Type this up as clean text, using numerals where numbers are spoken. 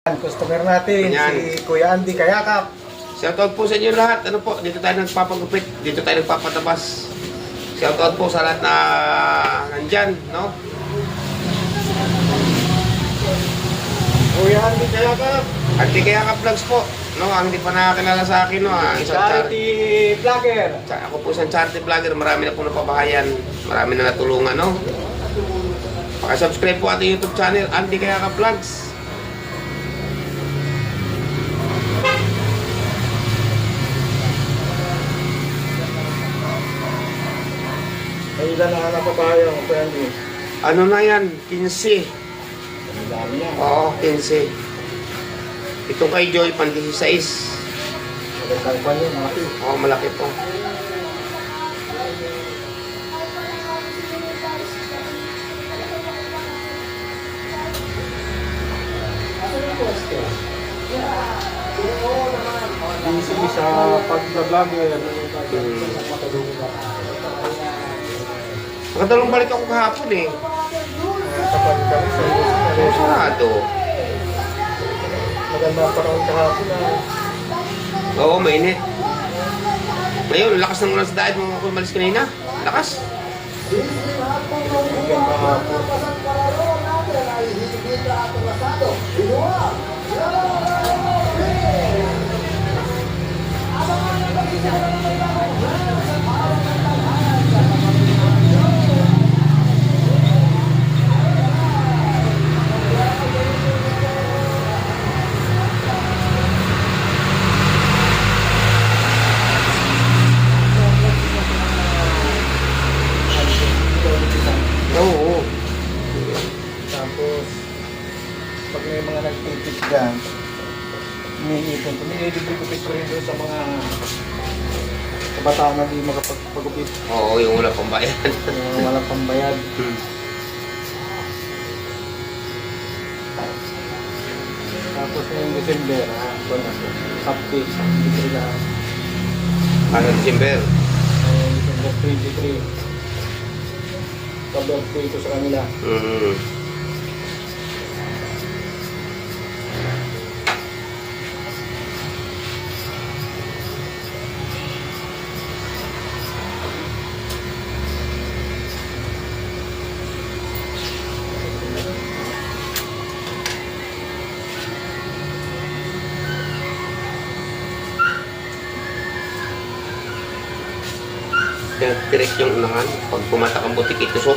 Customer natin, Ayan. si Kuya Andy Kayakap. Shoutout po sa inyo lahat. Ano po, dito tayo nagpapagupit, dito tayo nagpapatabas. Shoutout po sa lahat na nandyan, no? Kuya Andy Kayakap. Andy Kayakap Vlogs po, no? Ang hindi pa nakakilala sa akin, no? Isang Charity vlogger. Ako po isang charity vlogger. Marami na po napabahayan. Marami na natulungan, no? Paka-subscribe po ating YouTube channel, Andy Kayakap Vlogs. May ilan na napabahayan ko, Kuya Andy. Ano na yan? 15. Ang dami yan. Oo, 15. Ito kay Joy, pan 16. Magandang pa yun, malaki. Oo, malaki po. Busy sa pag-vlogger. Nakadalong balik ako kahapon eh. Kapag kami sa Oo, sarado. maganda ang panahon kahapon na. Oo, mainit. Ngayon, lakas ng ulan sa daet mga ako umalis kanina. Lakas. Maganda kahapon. Oo. Tapos, pag may mga nagtitip dyan, iniipon ko. Nililipit ko rin doon sa mga kabataan na di makapagpagupit. Oo, yung wala pang bayan. Yung walang pambayad. Tapos ngayong December, cupcake, libre lang. Ano, December? Ngayong December 23. Ka-birthday ko sa kanila. Kaya direct yung unahan. Pag pumatak ang butik, itusok.